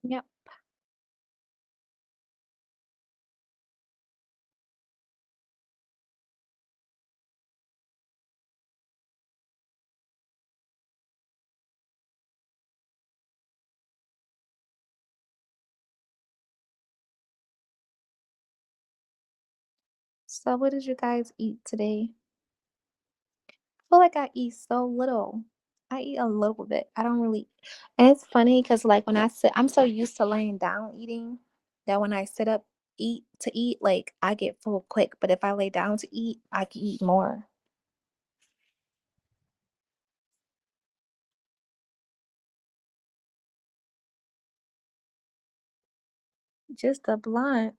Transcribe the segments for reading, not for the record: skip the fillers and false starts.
Yep. So what did you guys eat today? I feel like I eat so little. I eat a little bit. I don't really, and it's funny because like when I sit, I'm so used to laying down eating that when I sit up eat, like I get full quick. But if I lay down to eat, I can eat more. Just a blunt.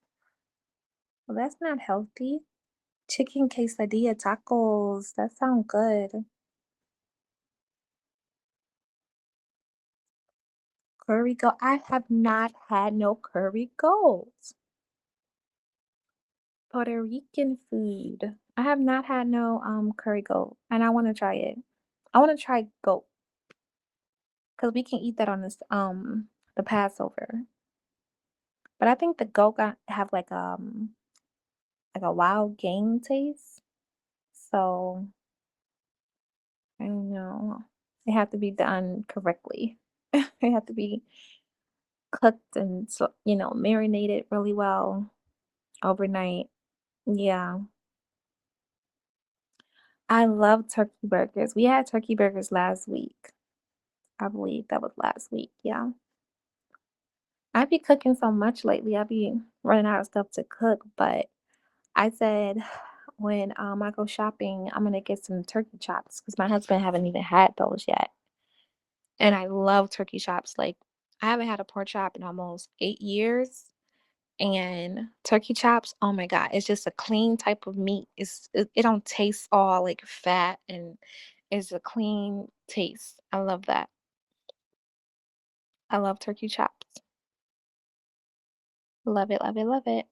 Well, that's not healthy. Chicken quesadilla tacos. That sound good. Curry go. I have not had no curry goat. Puerto Rican food. I have not had no curry goat, and I want to try it. I want to try goat because we can eat that on this the Passover. But I think the goat got have like a wild game taste. So I don't know. They have to be done correctly. They have to be cooked and so marinated really well overnight. Yeah. I love turkey burgers. We had turkey burgers last week. I believe that was last week. Yeah. I be cooking so much lately. I be running out of stuff to cook, but I said when I go shopping, I'm gonna get some turkey chops because my husband haven't even had those yet. And I love turkey chops. Like I haven't had a pork chop in almost 8 years. And turkey chops, oh my God, it's just a clean type of meat. It don't taste all like fat and it's a clean taste. I love that. I love turkey chops. Love it, love it, love it.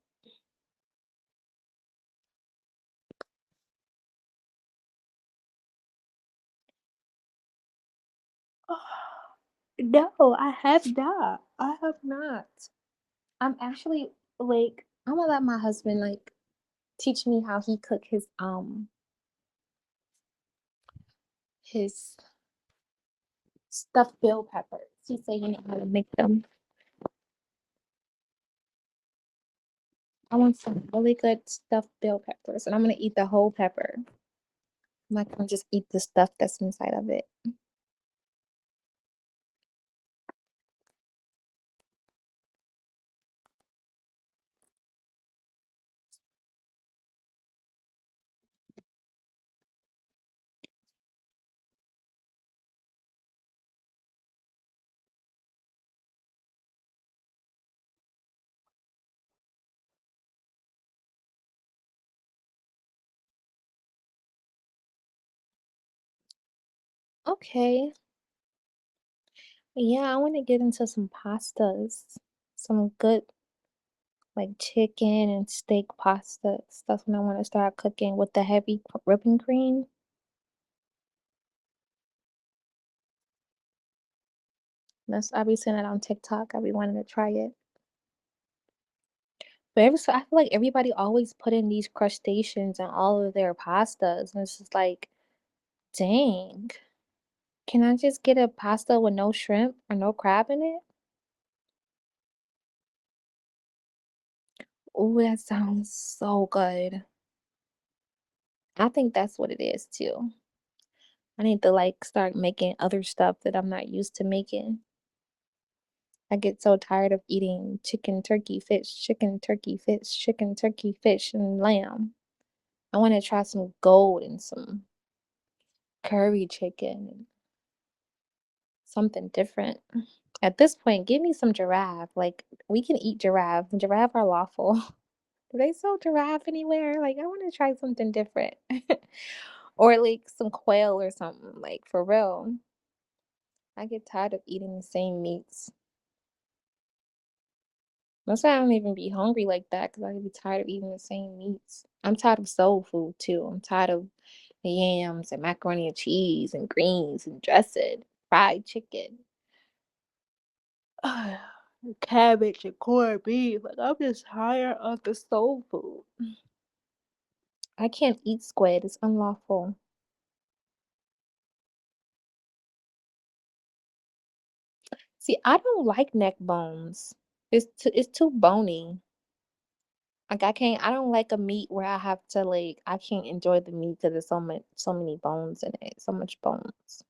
No, I have not. I have not. I'm actually like I'm gonna let my husband like teach me how he cook his stuffed bell peppers. He say he know how to make them. I want some really good stuffed bell peppers, and I'm gonna eat the whole pepper. I'm not gonna just eat the stuff that's inside of it. Okay. Yeah, I want to get into some pastas. Some good like chicken and steak pastas. That's when I want to start cooking with the heavy whipping cream. That's I be seeing it on TikTok. I be wanting to try it. But every so I feel like everybody always put in these crustaceans in all of their pastas, and it's just like, dang. Can I just get a pasta with no shrimp or no crab in it? Oh, that sounds so good. I think that's what it is too. I need to like start making other stuff that I'm not used to making. I get so tired of eating chicken, turkey, fish, chicken, turkey, fish, and lamb. I want to try some gold and some curry chicken and something different. At this point, give me some giraffe. Like we can eat giraffe. Giraffe are lawful. Do they sell giraffe anywhere? Like I want to try something different. Or like some quail or something, like for real. I get tired of eating the same meats. That's why I don't even be hungry like that because I get tired of eating the same meats. I'm tired of soul food too. I'm tired of the yams and macaroni and cheese and greens and dressing, fried chicken. cabbage and corned beef. Like, I'm just tired of the soul food. I can't eat squid. It's unlawful. See, I don't like neck bones. It's too bony. Like I don't like a meat where I have to like I can't enjoy the meat because there's so many bones in it, so much bones.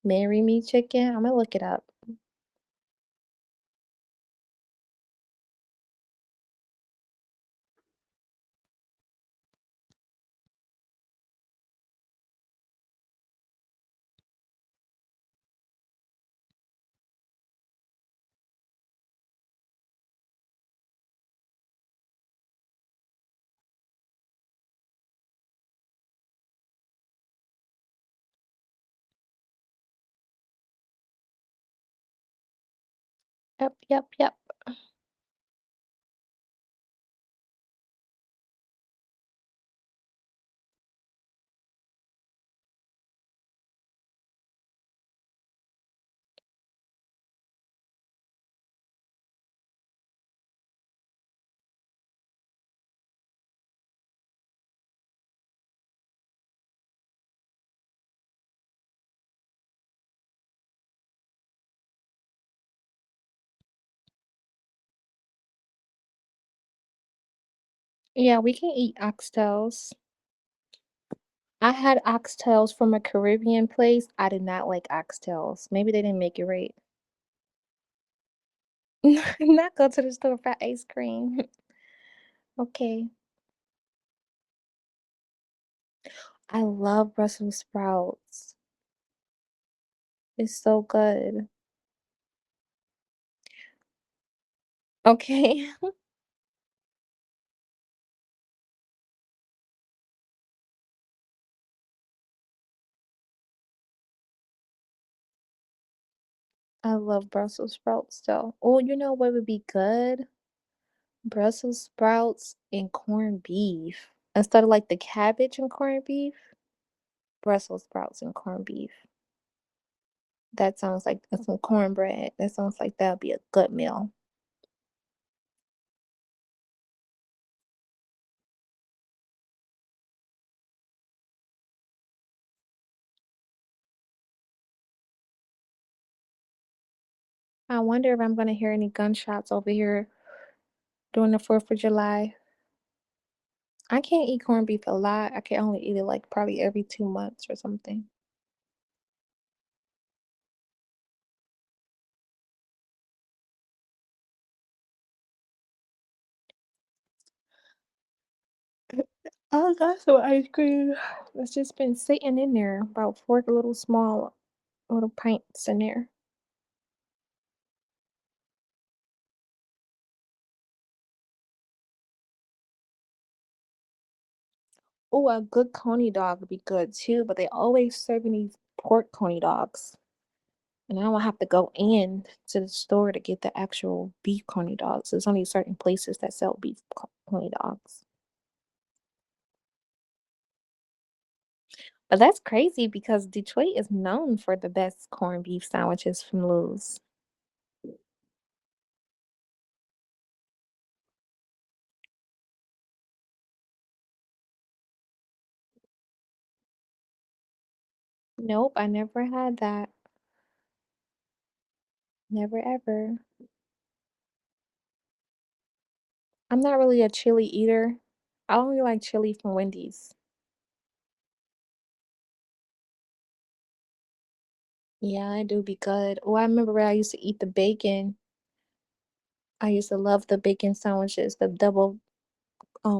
Marry me chicken. I'm gonna look it up. Yep, yep, yep. Yeah, we can eat oxtails. I had oxtails from a Caribbean place. I did not like oxtails. Maybe they didn't make it right. Not go to the store for ice cream. Okay. I love Brussels sprouts. It's so good. Okay. I love Brussels sprouts though. Oh, you know what would be good? Brussels sprouts and corned beef. Instead of like the cabbage and corned beef, Brussels sprouts and corned beef. That sounds like and some cornbread. That sounds like that would be a good meal. I wonder if I'm gonna hear any gunshots over here during the 4th of July. I can't eat corned beef a lot. I can only eat it like probably every 2 months or something. I got some ice cream. It's just been sitting in there, about 4 little pints in there. Oh, a good coney dog would be good too, but they always serving these pork coney dogs. And I don't have to go in to the store to get the actual beef coney dogs. There's only certain places that sell coney dogs. But that's crazy because Detroit is known for the best corned beef sandwiches from Lou's. Nope, I never had that. Never ever. I'm not really a chili eater. I only like chili from Wendy's. Yeah, it do be good. Oh, I remember when I used to eat the bacon. I used to love the bacon sandwiches, the double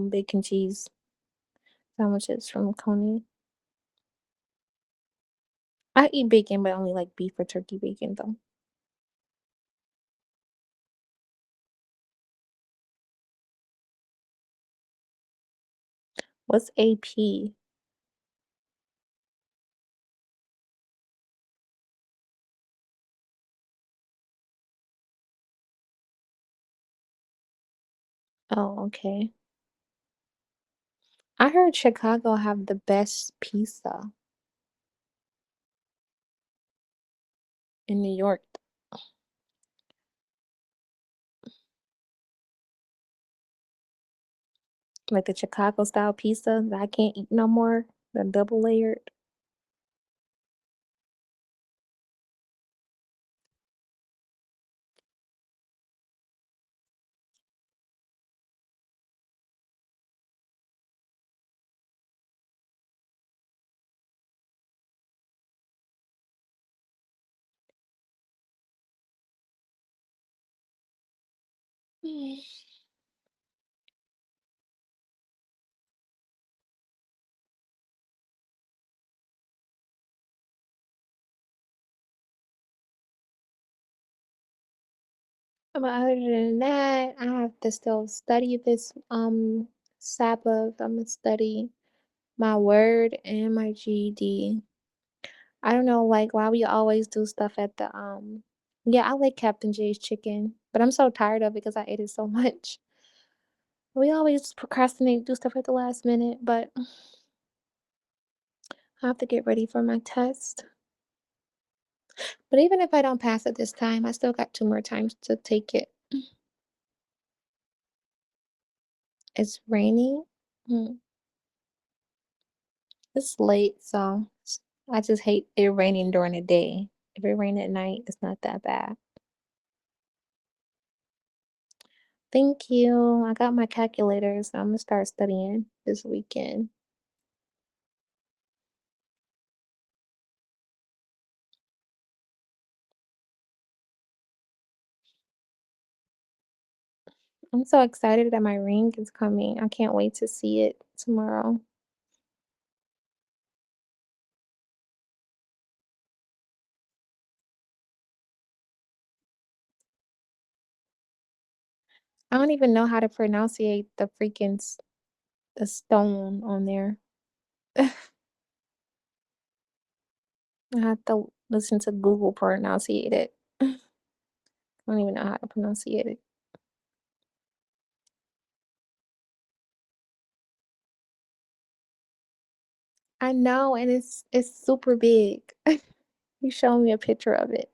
bacon cheese sandwiches from Coney. I eat bacon, but only like beef or turkey bacon though. What's AP? Oh, okay. I heard Chicago have the best pizza. in New York, like the Chicago style pizza that I can't eat no more, the double layered. But other than that, I have to still study this Sabbath. I'm gonna study my word and my GED. I don't know, like why we always do stuff at the yeah, I like Captain J's chicken, but I'm so tired of it because I ate it so much. We always procrastinate, do stuff at the last minute, but I have to get ready for my test. But even if I don't pass it this time, I still got 2 more times to take it. It's raining. Mm, it's late, so I just hate it raining during the day. If it rain at night, it's not that bad. Thank you. I got my calculator, so I'm gonna start studying this weekend. I'm so excited that my ring is coming. I can't wait to see it tomorrow. I don't even know how to pronunciate the freaking the stone on there. I have to listen to Google pronunciate it. I don't even know how to pronunciate it. I know, and it's super big. You showed me a picture of it.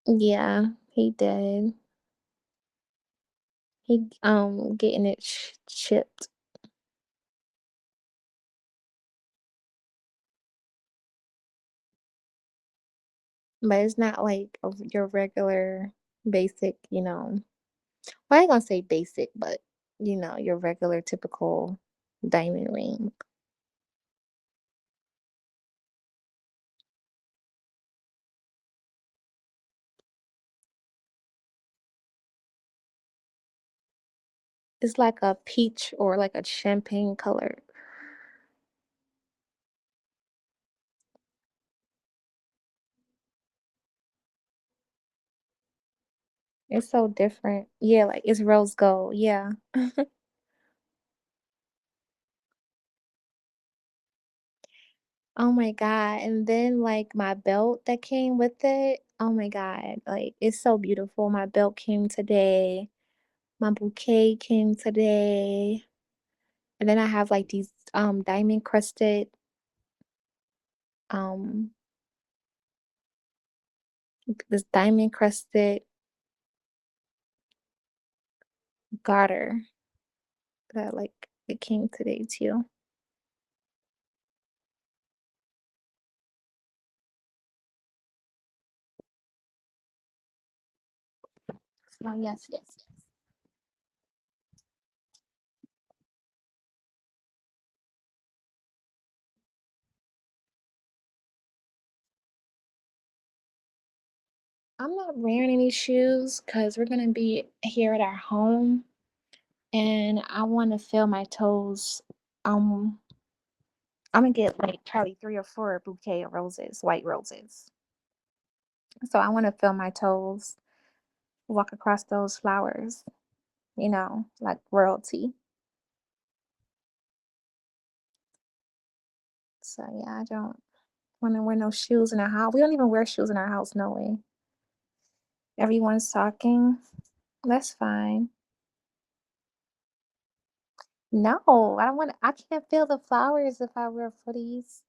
Yeah, he did. He getting it chipped, but it's not like your regular basic, Well, I ain't gonna say basic, but your regular typical diamond ring. It's like a peach or like a champagne color. It's so different. Yeah, like it's rose gold. Yeah. Oh my God. And then like my belt that came with it. Oh my God. Like it's so beautiful. My belt came today. My bouquet came today. And then I have like these diamond crusted um this diamond crusted garter that like it came today too. Oh yes, yes, yes. I'm not wearing any shoes because we're gonna be here at our home and I wanna feel my toes. Um I'm gonna get like probably 3 or 4 bouquet of roses, white roses. So I wanna feel my toes, walk across those flowers, like royalty. So yeah, I don't wanna wear no shoes in our house. We don't even wear shoes in our house, no way. Everyone's talking. That's fine. No, I can't feel the flowers if I wear footies.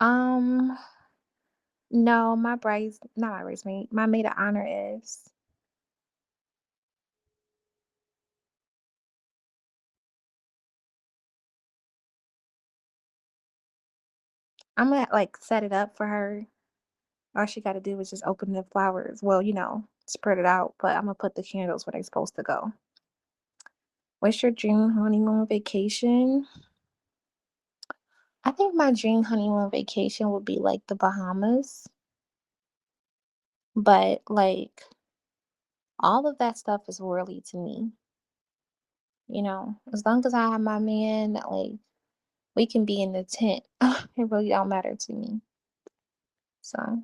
Um, no, my not my bridesmaid, my maid of honor is. I'm gonna like set it up for her. All she got to do is just open the flowers. Well, spread it out, but I'm gonna put the candles where they're supposed to go. What's your dream honeymoon vacation? I think my dream honeymoon vacation would be like the Bahamas, but like all of that stuff is worldly to me. As long as I have my man, like we can be in the tent. It really don't matter to me. So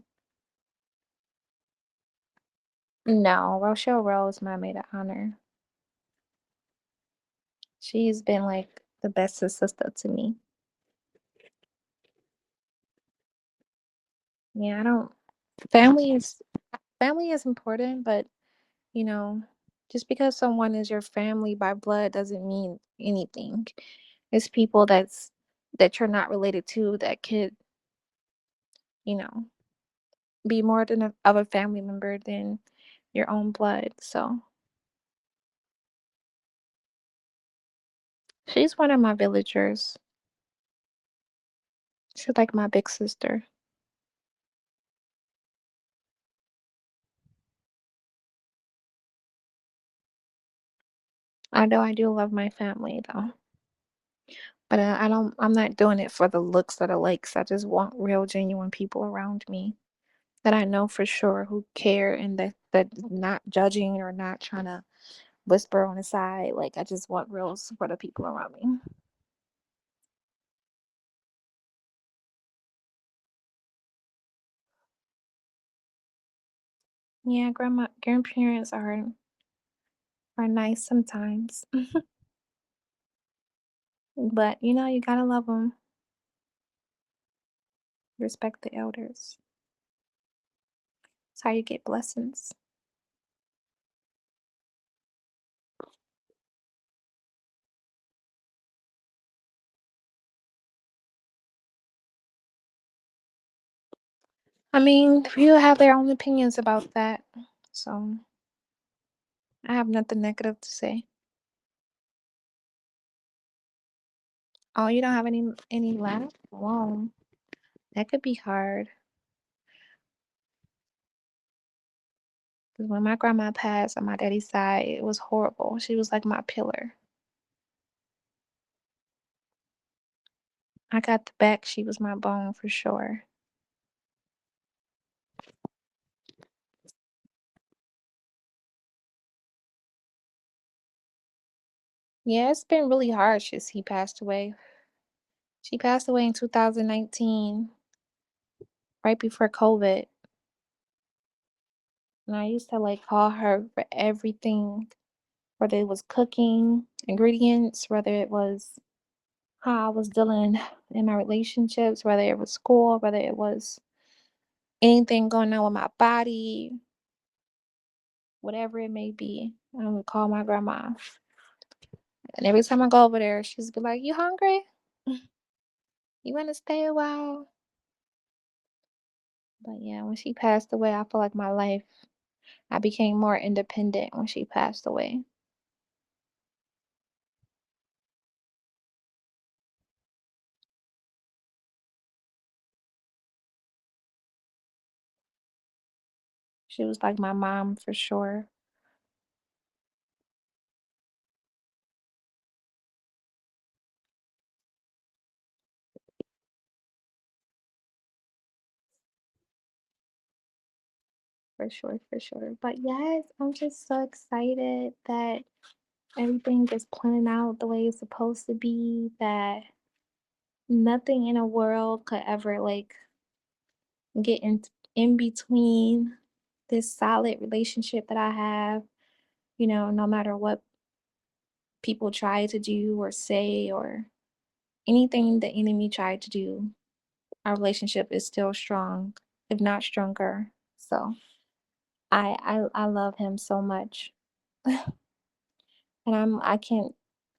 no, Rochelle Rowe is my maid of honor. She's been like the bestest sister to me. Yeah, I don't. Family is family is important, but you know, just because someone is your family by blood doesn't mean anything. It's people that you're not related to that could, you know, be more than of a family member than your own blood. So she's one of my villagers. She's like my big sister. I know I do love my family though, but I don't. I'm not doing it for the looks or the likes. I just want real, genuine people around me that I know for sure who care and that not judging or not trying to whisper on the side. Like I just want real supportive people around me. Yeah, grandparents are nice sometimes, but you gotta love them. Respect the elders. It's how you get blessings. I mean, people have their own opinions about that, so I have nothing negative to say. Oh, you don't have any left? Wow, that could be hard. 'Cause when my grandma passed on my daddy's side, it was horrible. She was like my pillar. I got the back. She was my bone for sure. Yeah, it's been really hard since he passed away. She passed away in 2019, right before COVID. And I used to like call her for everything, whether it was cooking, ingredients, whether it was how I was dealing in my relationships, whether it was school, whether it was anything going on with my body, whatever it may be. I would call my grandma. And every time I go over there, she's be like, "You hungry? You want to stay a while?" But yeah, when she passed away, I feel like I became more independent when she passed away. She was like my mom for sure. For sure, for sure. But yes, I'm just so excited that everything is planning out the way it's supposed to be, that nothing in the world could ever like get in between this solid relationship that I have, no matter what people try to do or say or anything the enemy tried to do, our relationship is still strong, if not stronger. So I love him so much. And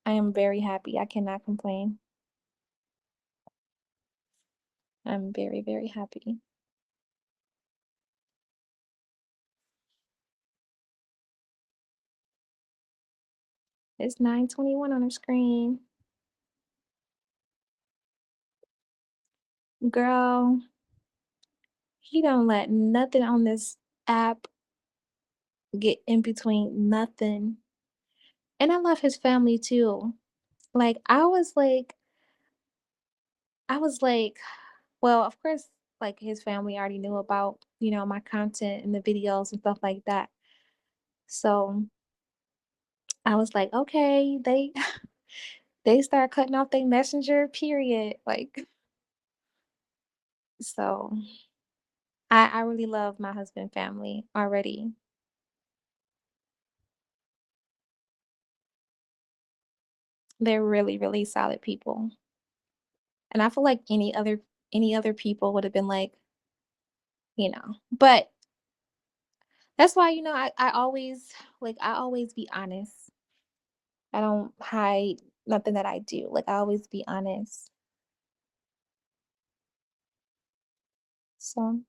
I am very happy. I cannot complain. I'm very, very happy. It's 9:21 on the screen. Girl, he don't let nothing on this app get in between nothing. And I love his family too. Like I was like, well, of course, like his family already knew about, my content and the videos and stuff like that. So I was like, okay, they they start cutting off their messenger, period. Like, so I really love my husband family already. They're really, really solid people. And I feel like any other people would have been like, but that's why, I always be honest. I don't hide nothing that I do. Like I always be honest. So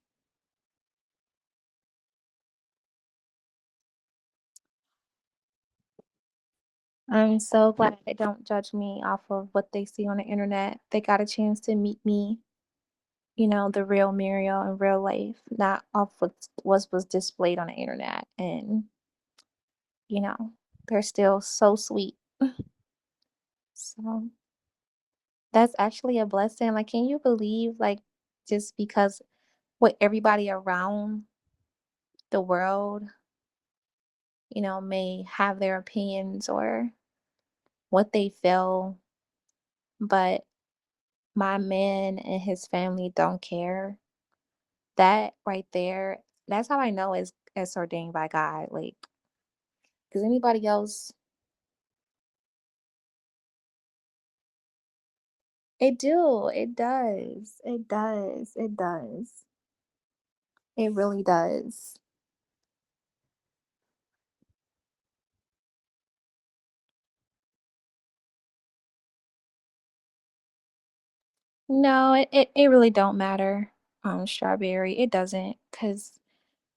I'm so glad they don't judge me off of what they see on the internet. They got a chance to meet me, the real Muriel in real life, not off what was displayed on the internet. And, you know, they're still so sweet. So that's actually a blessing. Like, can you believe, like, just because what everybody around the world, may have their opinions or what they feel, but my man and his family don't care. That right there, that's how I know it's ordained by God. Like, because anybody else, it does, it really does. No, it really don't matter. Strawberry, it doesn't, because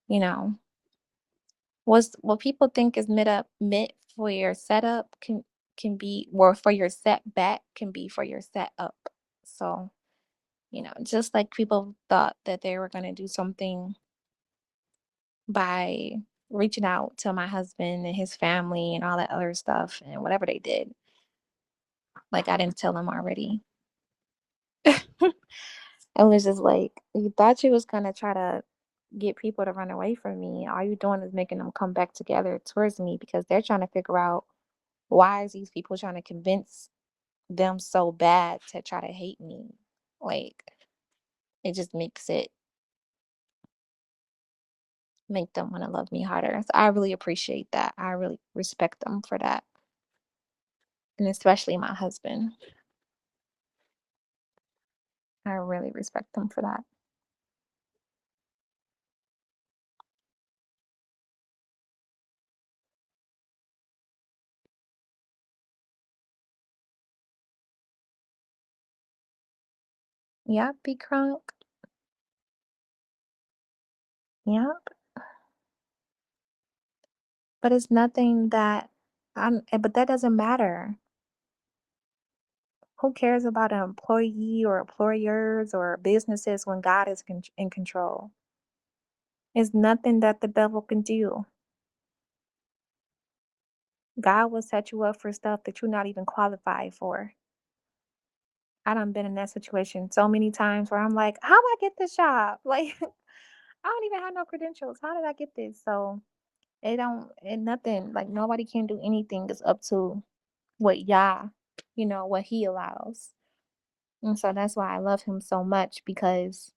you know what people think is meant for your setup can be, or for your setback can be for your setup. So, just like people thought that they were going to do something by reaching out to my husband and his family and all that other stuff, and whatever they did, like I didn't tell them already. I was just like, you thought you was going to try to get people to run away from me. All you doing is making them come back together towards me, because they're trying to figure out, why is these people trying to convince them so bad to try to hate me? Like, it just make them want to love me harder. So I really appreciate that. I really respect them for that. And especially my husband. I really respect them for that. Yep, be crunk. Yep. But it's nothing that but that doesn't matter. Who cares about an employee or employers or businesses when God is in control? It's nothing that the devil can do. God will set you up for stuff that you're not even qualified for. I done been in that situation so many times where I'm like, how I get this job? Like, I don't even have no credentials. How did I get this? So it nothing, like nobody can do anything. It's up to what Yah, what he allows. And so that's why I love him so much, because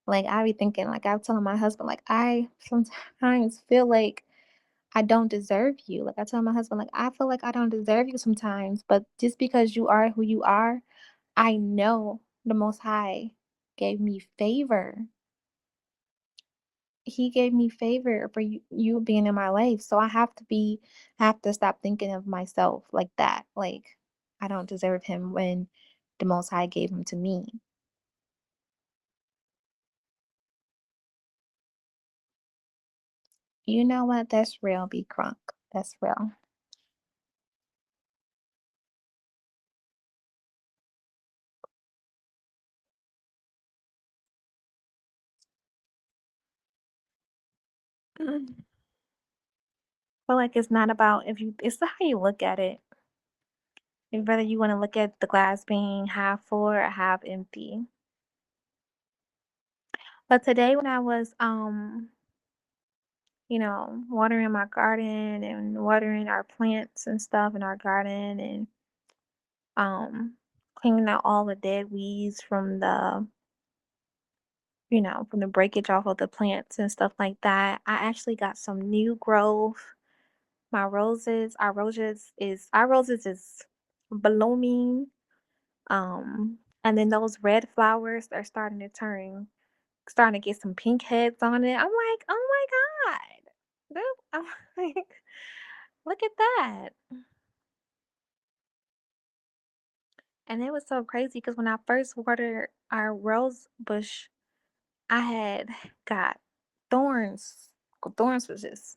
like I be thinking, like I was telling my husband, like I sometimes feel like I don't deserve you. Like I tell my husband, like I feel like I don't deserve you sometimes, but just because you are who you are, I know the Most High gave me favor. He gave me favor for you being in my life. So I have to stop thinking of myself like that. Like I don't deserve him when the Most High gave him to me. You know what? That's real, be crunk. That's real. Mm. Feel like it's not about if you it's how you look at it. And whether you want to look at the glass being half full or half empty. But today when I was watering my garden and watering our plants and stuff in our garden and cleaning out all the dead weeds from from the breakage off of the plants and stuff like that. I actually got some new growth. Our roses is blooming. And then those red flowers are starting to get some pink heads on it. I'm like, oh my God. I'm like, look at that. And it was so crazy because when I first watered our rose bush, I had got thorns. Thorns was just,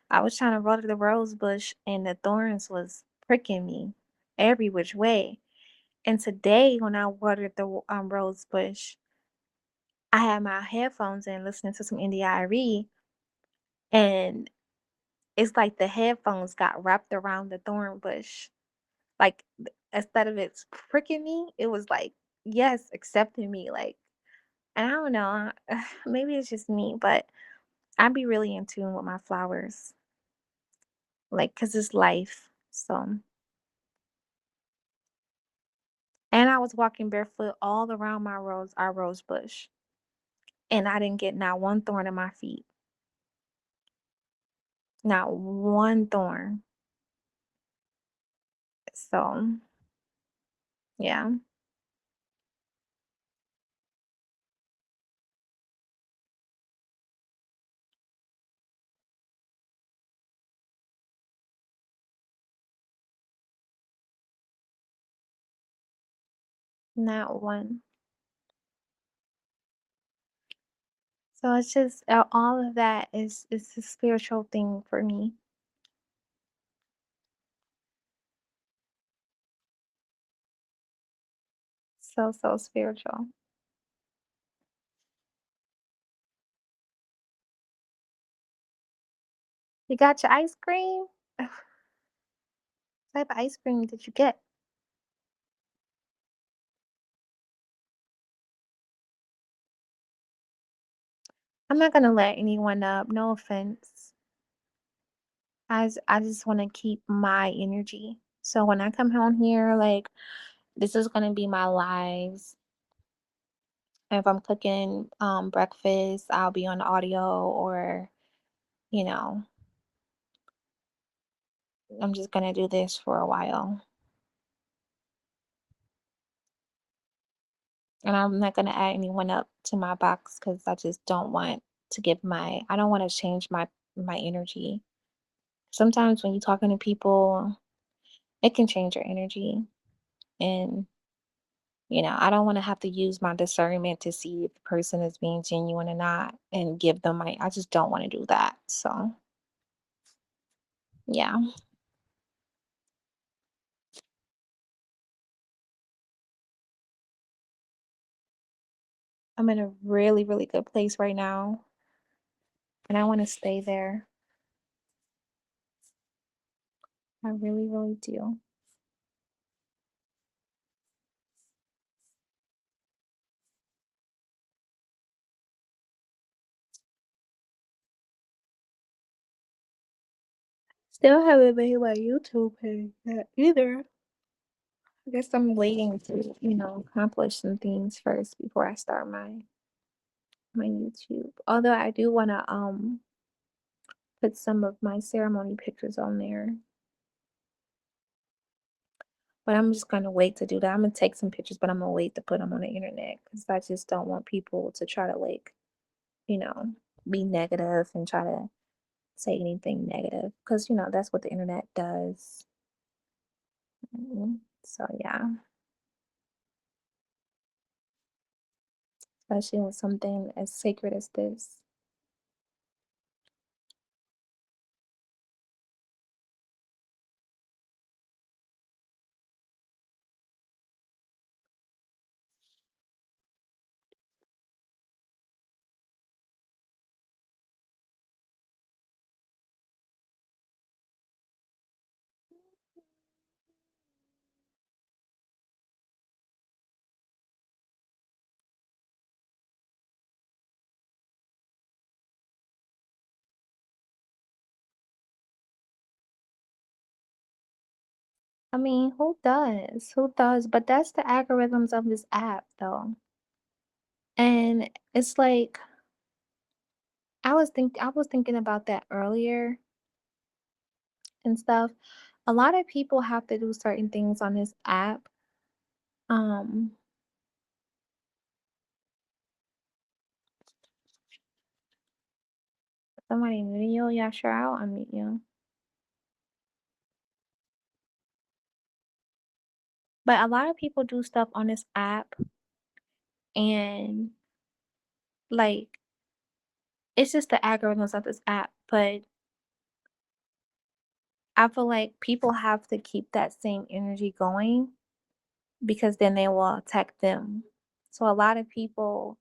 I was trying to water the rose bush and the thorns was pricking me every which way. And today, when I watered the rose bush, I had my headphones in listening to some NDIRE, and it's like the headphones got wrapped around the thorn bush. Like instead of it pricking me, it was like, yes, accepting me. Like, and I don't know, maybe it's just me, but I'd be really in tune with my flowers, like, cause it's life. So, and I was walking barefoot all around our rose bush, and I didn't get not one thorn in my feet, not one thorn. So, yeah, not one. So it's just all of that is a spiritual thing for me. So so spiritual. You got your ice cream? What type of ice cream did you get? I'm not gonna let anyone up. No offense. I just want to keep my energy. So when I come home here, like this is gonna be my lives. If I'm cooking breakfast, I'll be on audio or you know, I'm just gonna do this for a while. And I'm not gonna add anyone up to my box because I just don't want to give my I don't want to change my energy. Sometimes when you're talking to people, it can change your energy. And, I don't want to have to use my discernment to see if the person is being genuine or not and give them I just don't want to do that. So, yeah, I'm in a really, really good place right now. And I want to stay there. I really, really do. Still haven't made my YouTube page yet either. I guess I'm waiting to, accomplish some things first before I start my YouTube. Although I do want to put some of my ceremony pictures on there, but I'm just gonna wait to do that. I'm gonna take some pictures, but I'm gonna wait to put them on the internet because I just don't want people to try to you know, be negative and try to say anything negative because that's what the internet does. So yeah, especially with something as sacred as this. I mean, who does? Who does? But that's the algorithms of this app, though. And it's like I was thinking about that earlier and stuff. A lot of people have to do certain things on this app. Um, Somebody mute you? Yeah, sure, I'll unmute you. But a lot of people do stuff on this app and like it's just the algorithms of this app. But I feel like people have to keep that same energy going because then they will attack them. So a lot of people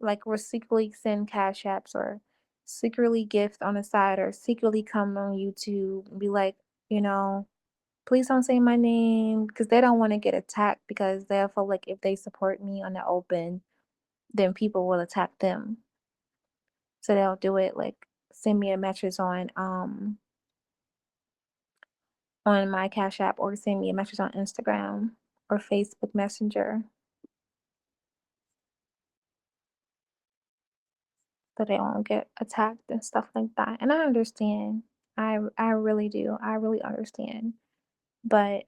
like will secretly send cash apps or secretly gift on the side or secretly come on YouTube and be like, you know, please don't say my name because they don't want to get attacked because they feel like if they support me on the open, then people will attack them. So they'll do it like send me a message on my Cash App or send me a message on Instagram or Facebook Messenger so they won't get attacked and stuff like that. And I understand. I really do. I really understand. But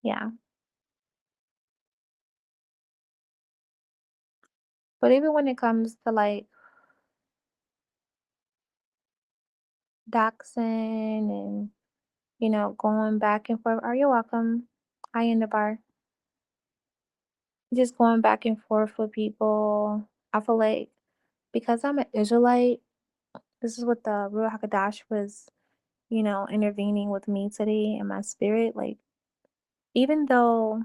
yeah. But even when it comes to like doxing and going back and forth, are you welcome? I in the bar. Just going back and forth with people. I feel like because I'm an Israelite, this is what the Ruach Hakadash was, intervening with me today in my spirit. Like, even though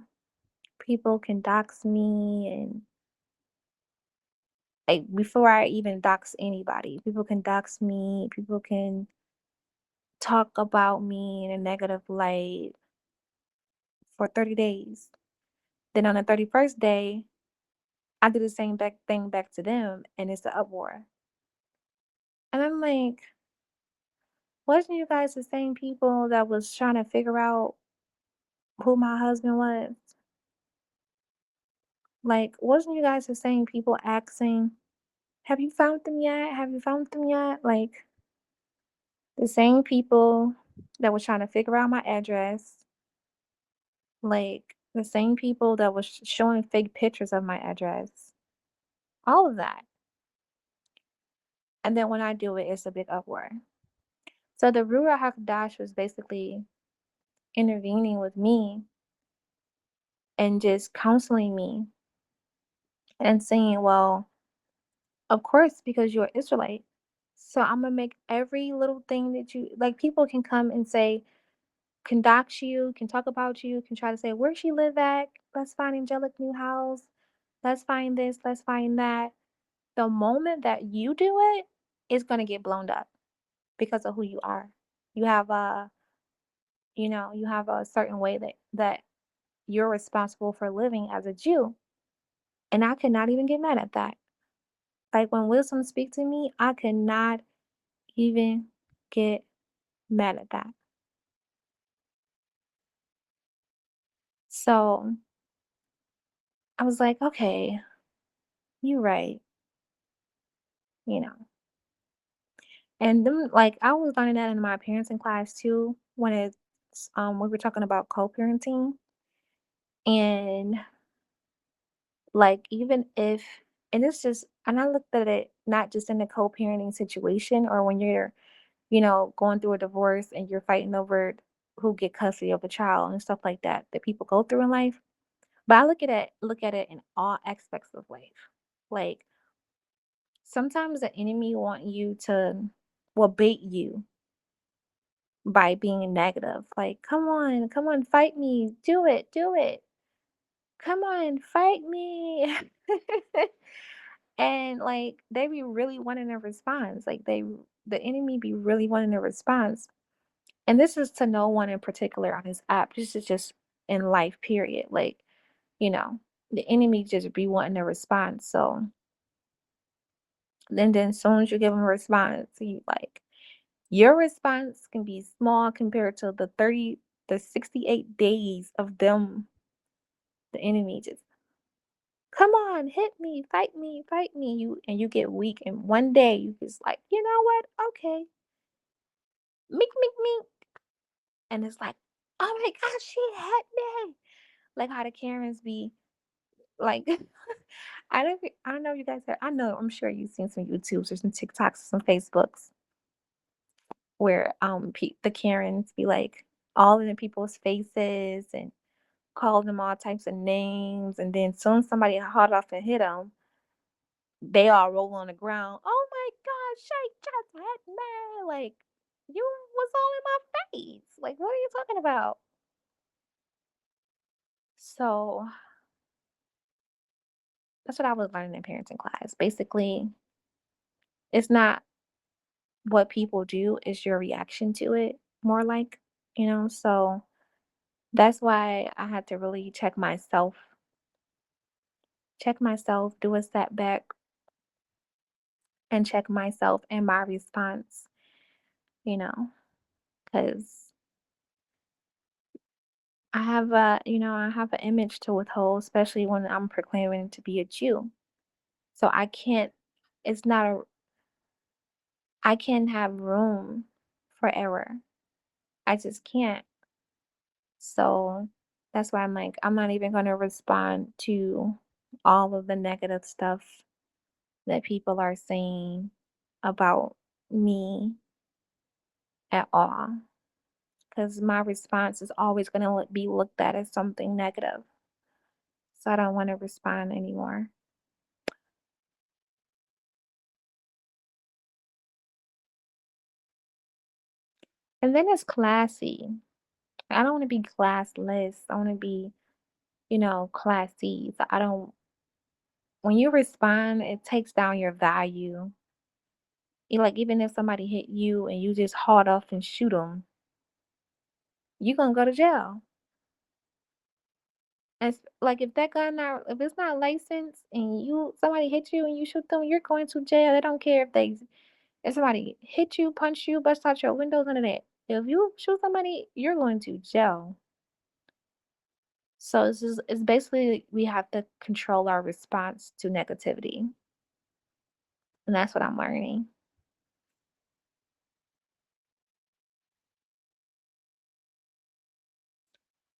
people can dox me and like before I even dox anybody, people can dox me, people can talk about me in a negative light for 30 days. Then on the 31st day, I do the same thing back to them and it's an uproar. And I'm like, wasn't you guys the same people that was trying to figure out who my husband was? Like, wasn't you guys the same people asking, have you found them yet? Have you found them yet? Like, the same people that was trying to figure out my address, like, the same people that was showing fake pictures of my address, all of that. And then when I do it, it's a big uproar. So the Ruach HaKodesh was basically intervening with me and just counseling me and saying, well, of course, because you're Israelite. So I'm gonna make every little thing that you like. People can come and say, can dox you, can talk about you, can try to say where she live at. Let's find angelic new house. Let's find this. Let's find that. The moment that you do it, it's gonna get blown up because of who you are. You have you have a certain way that you're responsible for living as a Jew, and I could not even get mad at that. Like when wisdom speak to me, I could not even get mad at that. So I was like, okay, you're right, you know. And then like I was learning that in my parenting class too, when it's we were talking about co-parenting and like even if and it's just and I looked at it not just in the co-parenting situation or when you're, going through a divorce and you're fighting over who get custody of the child and stuff like that people go through in life. But I look at it in all aspects of life. Like sometimes the enemy want you to well bait you by being negative. Like, come on, fight me. Do it. Come on, fight me. And like they be really wanting a response. Like the enemy be really wanting a response. And this is to no one in particular on this app. This is just in life, period. Like, you know, the enemy just be wanting a response. So And then as soon as you give them a response, you like your response can be small compared to the 68 days of them, the enemy just come on, hit me, fight me. You get weak, and one day you just like, you know what? Okay, meek, meek, meek, and it's like, oh my gosh, she hit me. Like how the Karens be like. I don't know if you guys have, I know I'm sure you've seen some YouTubes or some TikToks or some Facebooks where the Karens be like all in the people's faces and call them all types of names, and then soon somebody hot off and hit them, they all roll on the ground. Oh my God, she just hit me! Like you was all in my face. Like what are you talking about? So that's what I was learning in parenting class. Basically, it's not what people do; it's your reaction to it. More like, So that's why I had to really check myself, do a step back, and check myself and my response, you know, because I have an image to withhold, especially when I'm proclaiming to be a Jew. So it's not a, I can't have room for error. I just can't. So that's why I'm like, I'm not even going to respond to all of the negative stuff that people are saying about me at all. Because my response is always going to be looked at as something negative. So I don't want to respond anymore. And then it's classy. I don't want to be classless. I want to be, classy. So I don't, when you respond, it takes down your value. Like, even if somebody hit you and you just haul off and shoot them, you're going to go to jail. And like, if it's not licensed and somebody hit you and you shoot them, you're going to jail. They don't care if somebody hit you, punch you, bust out your windows, none of that. If you shoot somebody, you're going to jail. So it's basically we have to control our response to negativity. And that's what I'm learning.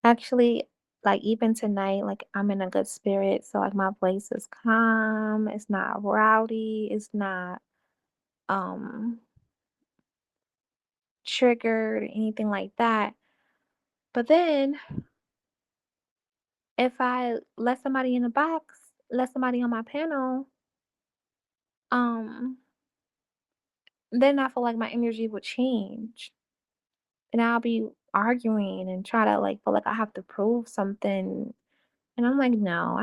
Actually, like even tonight, like I'm in a good spirit. So like my place is calm, it's not rowdy, it's not um triggered, anything like that. But then if I let somebody in the box, let somebody on my panel, um, then I feel like my energy would change. And I'll be arguing and try to like feel like I have to prove something. And I'm like, no,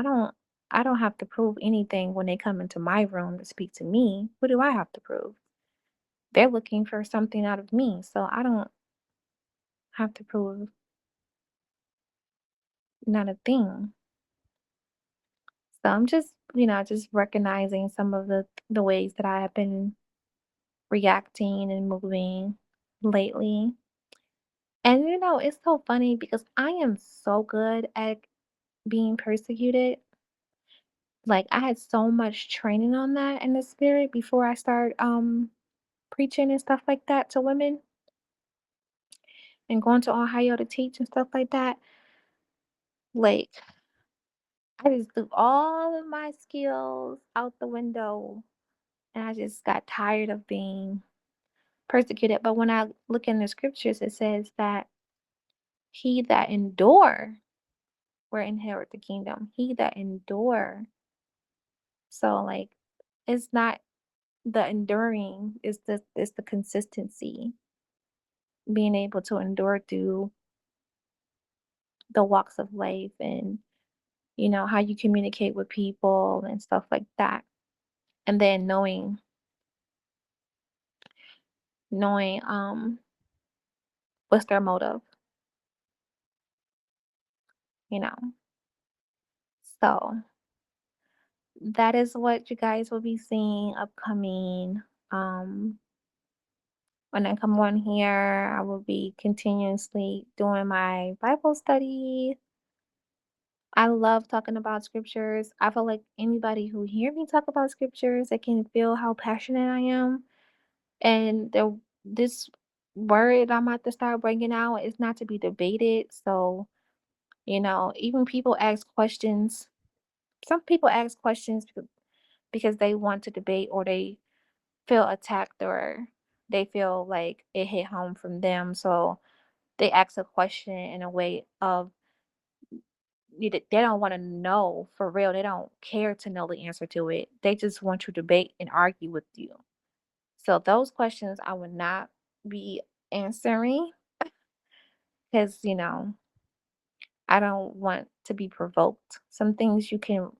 I don't have to prove anything when they come into my room to speak to me. What do I have to prove? They're looking for something out of me. So I don't have to prove not a thing. So I'm just recognizing some of the ways that I have been reacting and moving lately. And it's so funny because I am so good at being persecuted. Like I had so much training on that in the spirit before I start preaching and stuff like that to women and going to Ohio to teach and stuff like that. Like I just threw all of my skills out the window and I just got tired of being persecuted. But when I look in the scriptures, it says that he that endure will inherit the kingdom. He that endure. So like it's not the enduring, it's the consistency, being able to endure through the walks of life and how you communicate with people and stuff like that. And then knowing what's their motive, you know. So that is what you guys will be seeing upcoming. Um, when I come on here, I will be continuously doing my Bible study. I love talking about scriptures. I feel like anybody who hear me talk about scriptures, they can feel how passionate I am. And this word I'm about to start bringing out is not to be debated. So, even people ask questions. Some people ask questions because they want to debate or they feel attacked or they feel like it hit home from them. So they ask a question in a way of they don't want to know for real. They don't care to know the answer to it. They just want to debate and argue with you. So those questions I would not be answering because, I don't want to be provoked. Some things you don't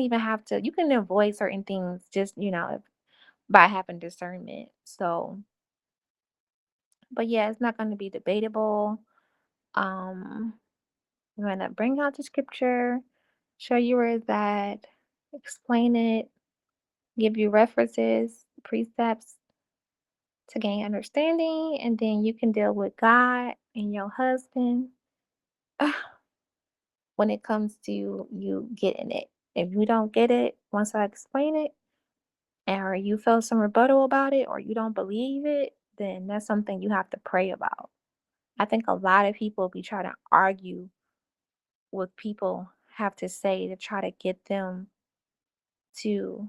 even have to, you can avoid certain things just, by having discernment. So, but yeah, it's not going to be debatable. Um, I'm going to bring out the scripture, show you where it's at, explain it, give you references, precepts to gain understanding, and then you can deal with God and your husband when it comes to you getting it. If you don't get it, once I explain it, or you feel some rebuttal about it, or you don't believe it, then that's something you have to pray about. I think a lot of people be trying to argue with people have to say to try to get them to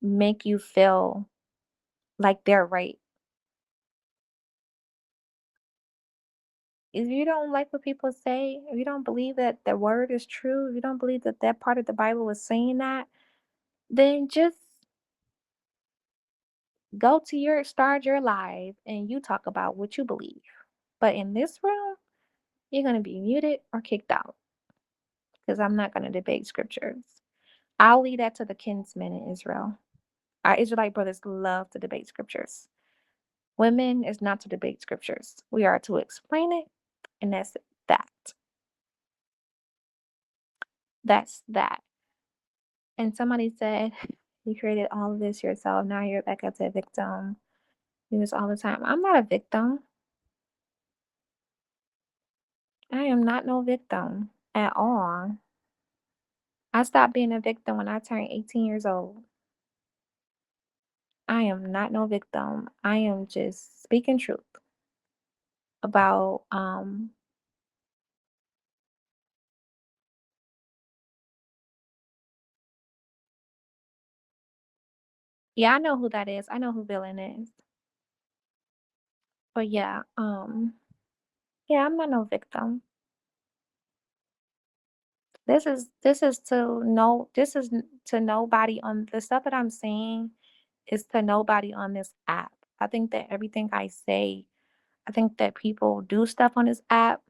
make you feel like they're right. If you don't like what people say, if you don't believe that the word is true, if you don't believe that that part of the Bible is saying that, then just go to start your live and you talk about what you believe. But in this room, you're going to be muted or kicked out because I'm not going to debate scriptures. I'll leave that to the kinsmen in Israel. Our Israelite brothers love to debate scriptures. Women is not to debate scriptures. We are to explain it, and that's that. That's that. And somebody said, you created all of this yourself. Now you're back as a victim. Do this all the time. I'm not a victim. I am not no victim at all. I stopped being a victim when I turned 18 years old. I am not no victim. I am just speaking truth about yeah, I know who that is. I know who villain is. But yeah, yeah, I'm not no victim. This is to no this is to nobody on the stuff that I'm saying is to nobody on this app. I think that everything I say, I think that people do stuff on this app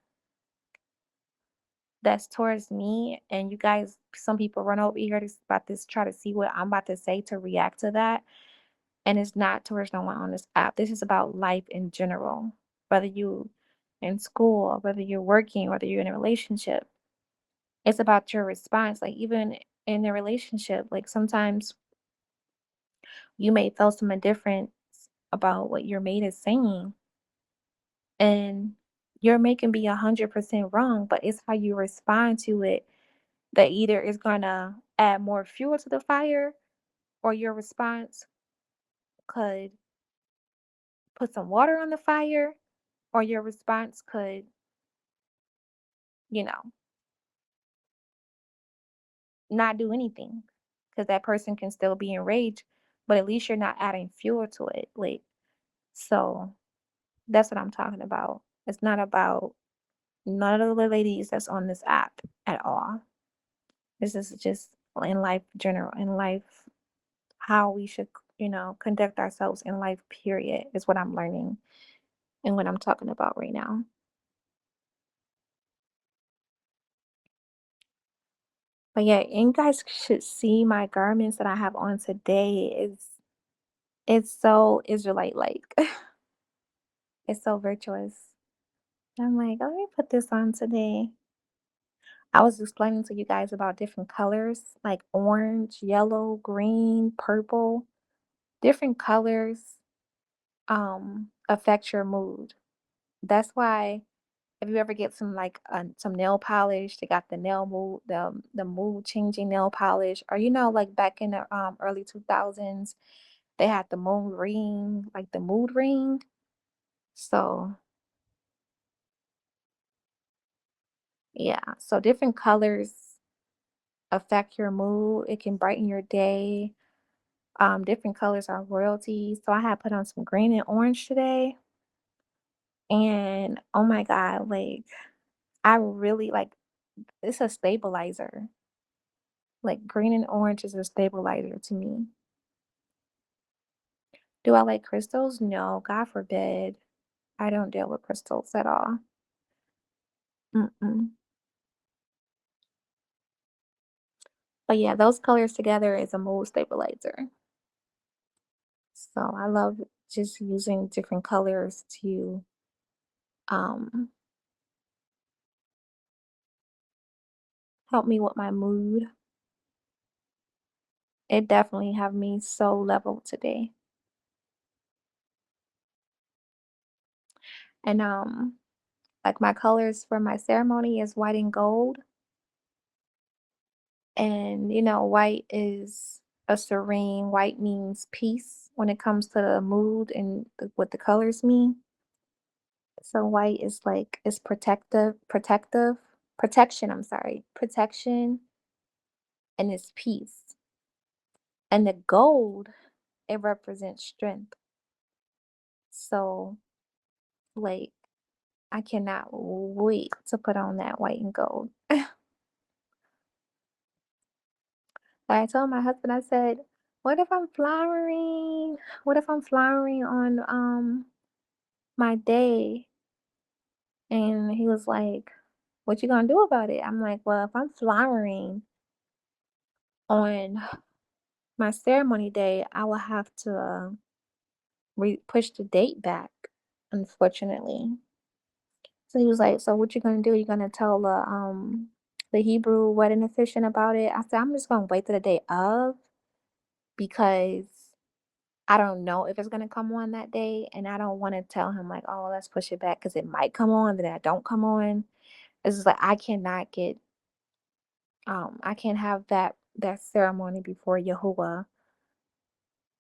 that's towards me, and you guys, some people run over here to about this try to see what I'm about to say to react to that, and it's not towards no one on this app. This is about life in general, whether you in school, whether you're working, whether you're in a relationship. It's about your response. Like even in a relationship, like sometimes you may feel some indifference about what your mate is saying, and your mate can be 100% wrong, but it's how you respond to it that either is gonna add more fuel to the fire, or your response could put some water on the fire, or your response could, you know, not do anything because that person can still be enraged, but at least you're not adding fuel to it. Like, so that's what I'm talking about. It's not about none of the ladies that's on this app at all. This is just in life general, in life, how we should, conduct ourselves in life, period, is what I'm learning and what I'm talking about right now. But yeah, and you guys should see my garments that I have on today. It's so Israelite like. It's so virtuous. I'm like, let me put this on today. I was explaining to you guys about different colors like orange, yellow, green, purple. Different colors affect your mood. That's why if you ever get some nail polish, they got the nail mood the mood changing nail polish, or like back in the early 2000s, they had the mood ring, like the mood ring. So yeah, so different colors affect your mood. It can brighten your day. Different colors are royalty. So I had put on some green and orange today, and oh my god, like I really like it's a stabilizer. Like green and orange is a stabilizer to me. Do I like crystals? No, God forbid. I don't deal with crystals at all. Mm-mm. But yeah, those colors together is a mood stabilizer. So I love just using different colors to um help me with my mood. It definitely have me so level today. And like my colors for my ceremony is white and gold. And white is a serene, white means peace when it comes to the mood and what the colors mean. So white is like it's protection, I'm sorry, protection, and it's peace. And the gold, it represents strength. So like I cannot wait to put on that white and gold. But I told my husband, I said, what if I'm flowering? What if I'm flowering on my day? And he was like, what you gonna do about it? I'm like, well, if I'm flowering on my ceremony day, I will have to push the date back, unfortunately. So he was like, so what you gonna do? You gonna tell the Hebrew wedding officiant about it? I said, I'm just gonna wait to the day of because I don't know if it's gonna come on that day, and I don't want to tell him like, oh, let's push it back because it might come on, then I don't come on. It's just like I can't have that ceremony before Yahuwah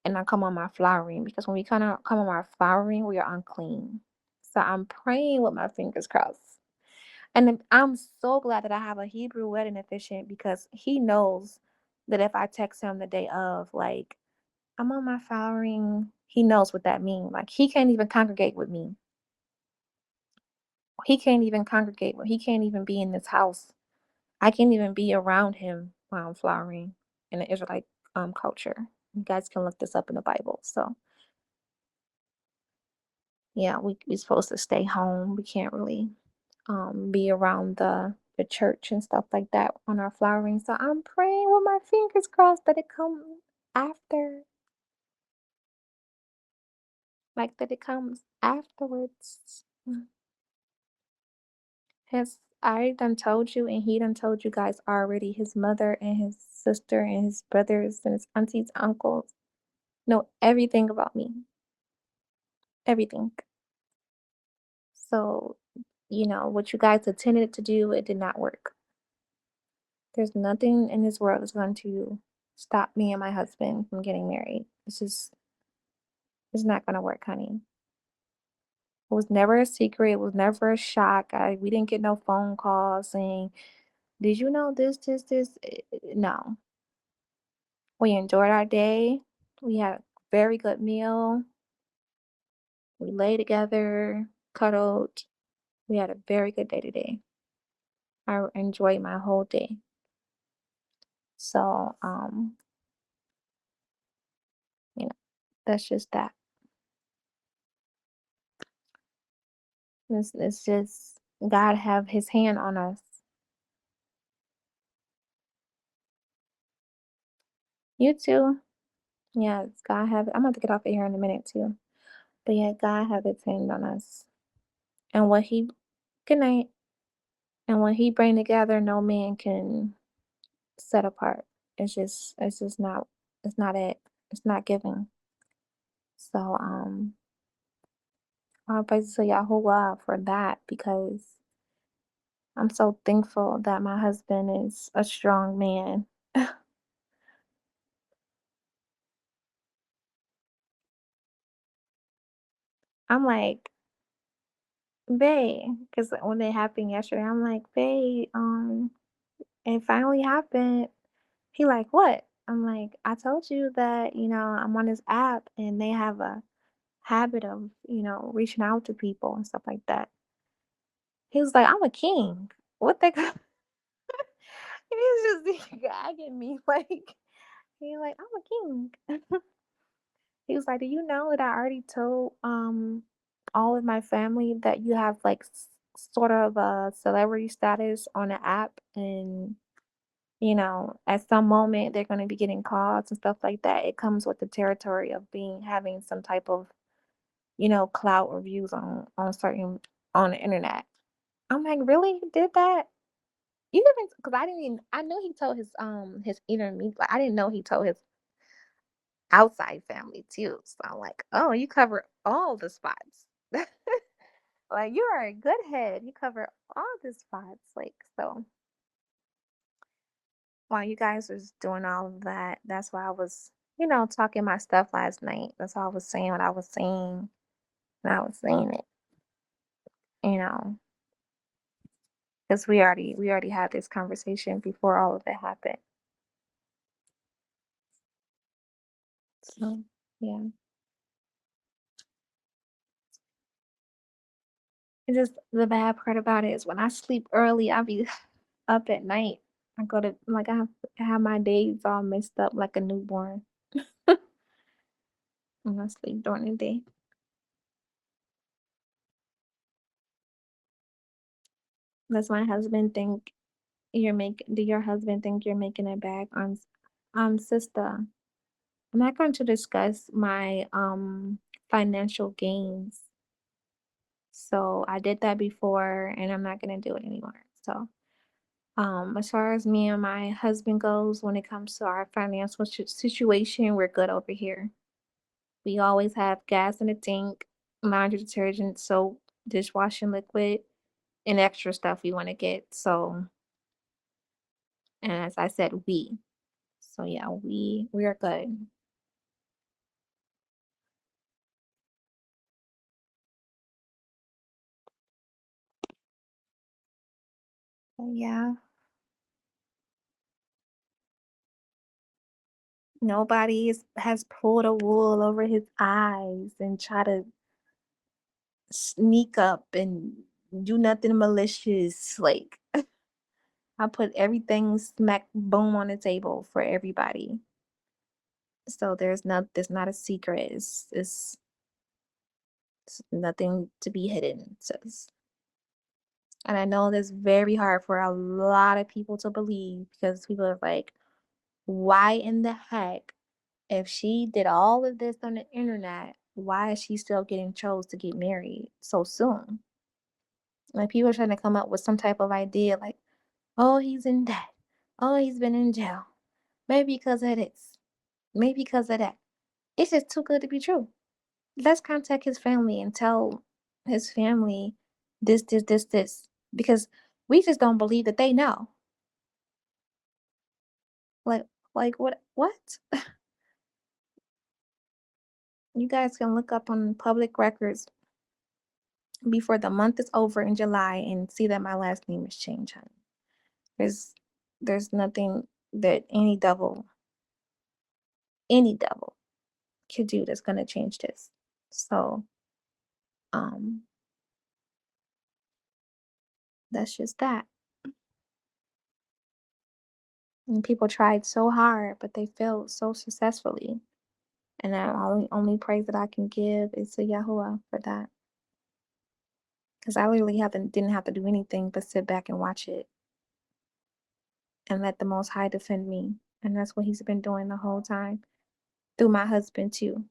and I come on my flowering because when we kind of come on our flowering, we are unclean. So I'm praying with my fingers crossed. And I'm so glad that I have a Hebrew wedding officiant because he knows that if I text him the day of, like, I'm on my flowering, he knows what that means. Like, he can't even congregate with me. He can't even congregate with, he can't even be in this house. I can't even be around him while I'm flowering in the Israelite culture. You guys can look this up in the Bible. So yeah, we supposed to stay home. We can't really be around the church and stuff like that on our flowering. So I'm praying with my fingers crossed that it comes after, like that it comes afterwards. His I done told you and he done told you guys already. His mother and his sister and his brothers and his aunties, uncles know everything about me. Everything. So, what you guys intended to do, it did not work. There's nothing in this world that's going to stop me and my husband from getting married. It's not going to work, honey. It was never a secret. It was never a shock. We didn't get no phone calls saying, "Did you know this, this, this?" No. We enjoyed our day. We had a very good meal. We lay together, cuddled. We had a very good day today. I enjoyed my whole day. So, you know, that's just that. It's just God have his hand on us. You too. Yes, God have I'm about to get off of here in a minute too. But yeah, God have his hand on us. And what he good night. And when he bring together, no man can set apart. It's just not it's not it. It's not giving. So all praise to Yahuwah for that because I'm so thankful that my husband is a strong man. I'm like, babe, because when it happened yesterday, I'm like, babe, it finally happened. He like, what? I'm like, I told you that, I'm on this app and they have a habit of, reaching out to people and stuff like that. He was like, I'm a king. What they got? He was just gagging me like, he like, I'm a king. He was like, "Do you know that I already told all of my family that you have like sort of a celebrity status on the app and at some moment they're going to be getting calls and stuff like that. It comes with the territory of being having some type of, clout reviews on certain on the internet." I'm like, "Really? You did that?" You didn't because I didn't even I know he told his intermediate like I didn't know he told his outside family too. So I'm like, oh, you cover all the spots. Like you are a good head. You cover all the spots. Like so while you guys was doing all of that, that's why I was, talking my stuff last night. That's why I was saying what I was saying. And I was saying it, you know, because we already had this conversation before all of it happened. So yeah. It's just the bad part about it is when I sleep early, I'll be up at night. I go to like I have my days all messed up like a newborn when I sleep during the day. Does my husband think do your husband think you're making it back sister? I'm not going to discuss my financial gains. So I did that before and I'm not gonna do it anymore. So as far as me and my husband goes, when it comes to our financial situation, we're good over here. We always have gas in the tank, laundry detergent, soap, dishwashing liquid, and extra stuff we want to get. So, and as I said, we. So yeah, we are good. So yeah, nobody has pulled a wool over his eyes and try to sneak up and do nothing malicious. Like I put everything smack boom on the table for everybody. So there's not a secret. It's nothing to be hidden. And I know that's very hard for a lot of people to believe because people are like, why in the heck, if she did all of this on the internet, why is she still getting chose to get married so soon? Like people are trying to come up with some type of idea like, oh, he's in debt. Oh, he's been in jail. Maybe because of this. Maybe because of that. It's just too good to be true. Let's contact his family and tell his family this. Because we just don't believe that they know. Like, what? You guys can look up on public records before the month is over in July and see that my last name is changed, honey. There's, there's nothing that any devil could do that's gonna change this. So, um, that's just that. And people tried so hard, but they failed so successfully. And the only praise that I can give is to Yahuwah for that. Because I literally didn't have to do anything but sit back and watch it and let the Most High defend me. And that's what He's been doing the whole time through my husband too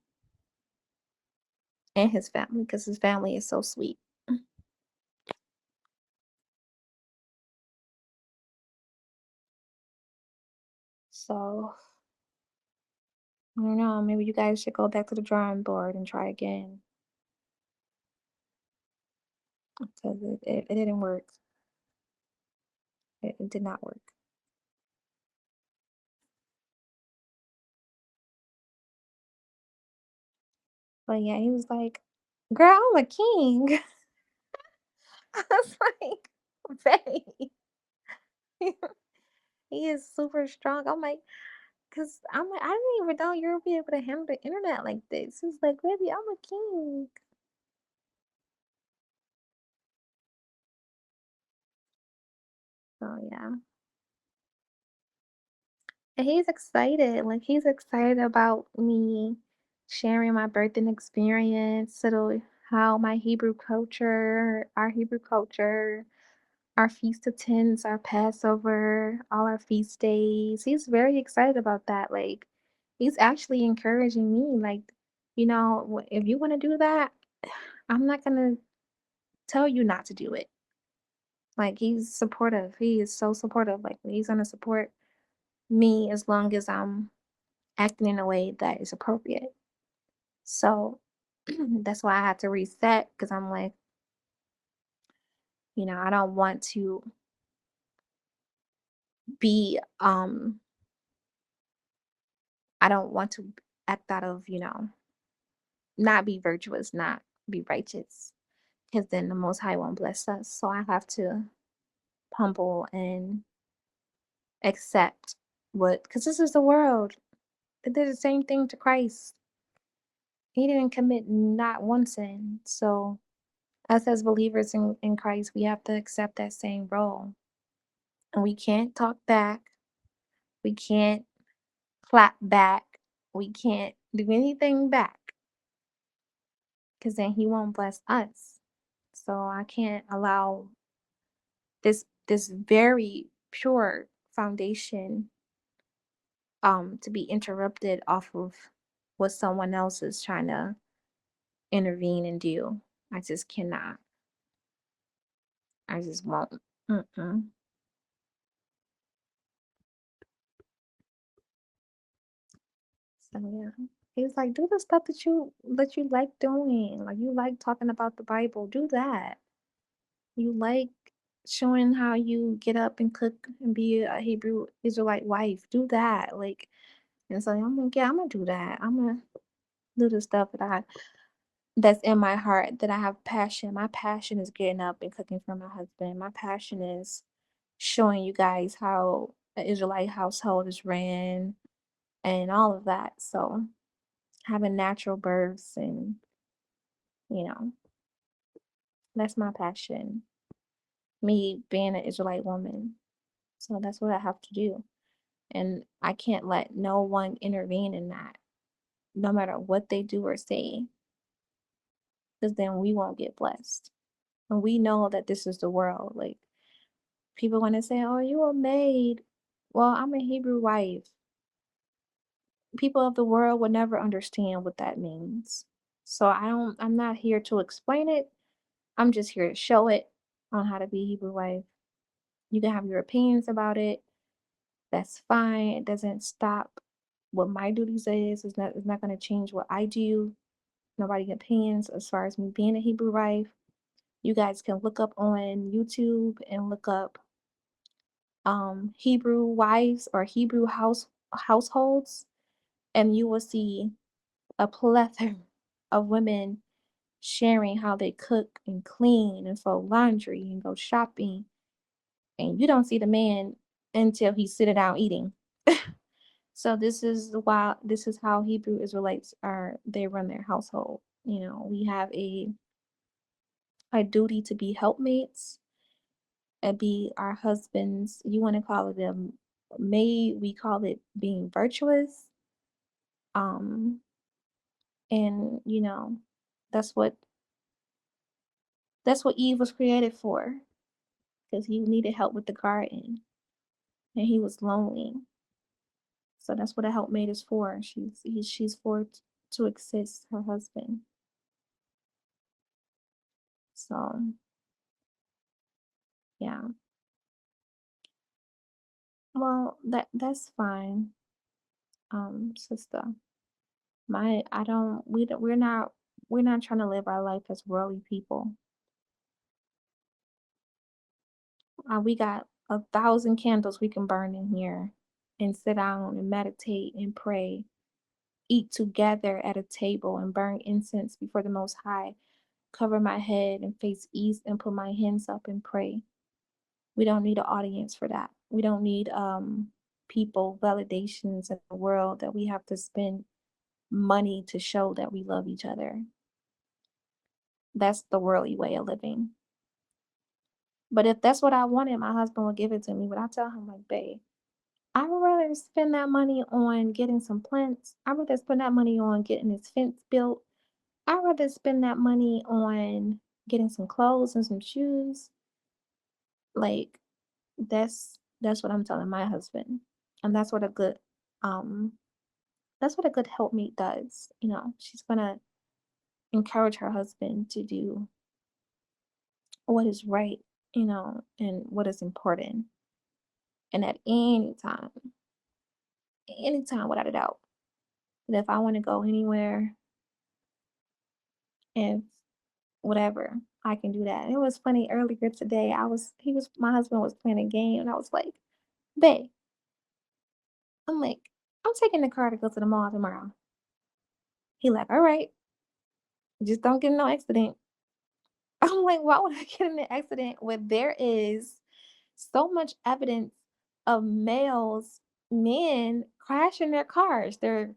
and his family because his family is so sweet. So I don't know. Maybe you guys should go back to the drawing board and try again because it didn't work. It did not work. But yeah, he was like, "Girl, I'm a king." I was like, "Babe." He is super strong. I'm like, cause I'm like, I didn't even know you would be able to handle the internet like this. He's like, baby, I'm a king. So yeah. And he's excited. Like he's excited about me sharing my birthing experience, so how my Hebrew culture, our Hebrew culture, our Feast of Tens, our Passover, all our feast days. He's very excited about that. Like, he's actually encouraging me, like, if you want to do that, I'm not going to tell you not to do it. Like, he's supportive. He is so supportive. Like, he's going to support me as long as I'm acting in a way that is appropriate. So, that's why I had to reset because I'm like, I don't want to be I don't want to act out of, not be virtuous, not be righteous, because then the Most High won't bless us. So I have to humble and accept because this is the world. They did the same thing to Christ. He didn't commit not one sin. So us as believers in Christ, we have to accept that same role. And we can't talk back. We can't clap back. We can't do anything back because then he won't bless us. So I can't allow this very pure foundation to be interrupted off of what someone else is trying to intervene and do. I just cannot. I just won't. Mm-mm. So yeah. He's like, do the stuff that you like doing. Like you like talking about the Bible. Do that. You like showing how you get up and cook and be a Hebrew Israelite wife. Do that. Like, and so I'm like, yeah, I'm gonna do that. I'm gonna do the stuff that's in my heart, that I have passion. My passion is getting up and cooking for my husband. My passion is showing you guys how an Israelite household is ran and all of that. So having natural births and you know, that's my passion. Me being an Israelite woman. So that's what I have to do. And I can't let no one intervene in that, no matter what they do or say, because then we won't get blessed. And we know that this is the world. Like people want to say, "Oh, you a maid." Well, I'm a Hebrew wife. People of the world will never understand what that means. So I'm not here to explain it. I'm just here to show it on how to be a Hebrew wife. You can have your opinions about it. That's fine. It doesn't stop what my duties is. It's not going to change what I do. Nobody's opinions as far as me being a Hebrew wife. You guys can look up on YouTube and look up Hebrew wives or Hebrew households, and you will see a plethora of women sharing how they cook and clean and fold laundry and go shopping, and you don't see the man until he's sitting down eating. So this is how Hebrew Israelites are. They run their household. We have a duty to be helpmates and be our husbands. You want to call it them maid, we call it being virtuous. Um, and that's what that's what Eve was created for, because he needed help with the garden and he was lonely. So that's what a helpmate is for. She's for to assist her husband. So yeah. Well, that's fine. sister. My I don't we don't, we're not trying to live our life as worldly people. We got 1,000 candles we can burn in here and sit down and meditate and pray, eat together at a table and burn incense before the Most High, cover my head and face east and put my hands up and pray. We don't need an audience for that. We don't need people validations in the world that we have to spend money to show that we love each other. That's the worldly way of living. But if that's what I wanted, my husband would give it to me. But I tell him, like, babe, I would rather spend that money on getting some plants. I'd rather spend that money on getting this fence built. I'd rather spend that money on getting some clothes and some shoes. Like, that's what I'm telling my husband. And um that's what a good helpmate does. She's gonna encourage her husband to do what is right, and what is important. And at any time without a doubt. That if I want to go anywhere, if whatever, I can do that. And it was funny earlier today. My husband was playing a game, and I was like, babe, I'm like, I'm taking the car to go to the mall tomorrow. He like, all right, just don't get in no accident. I'm like, why would I get in an accident when there is so much evidence of men crashing their cars, their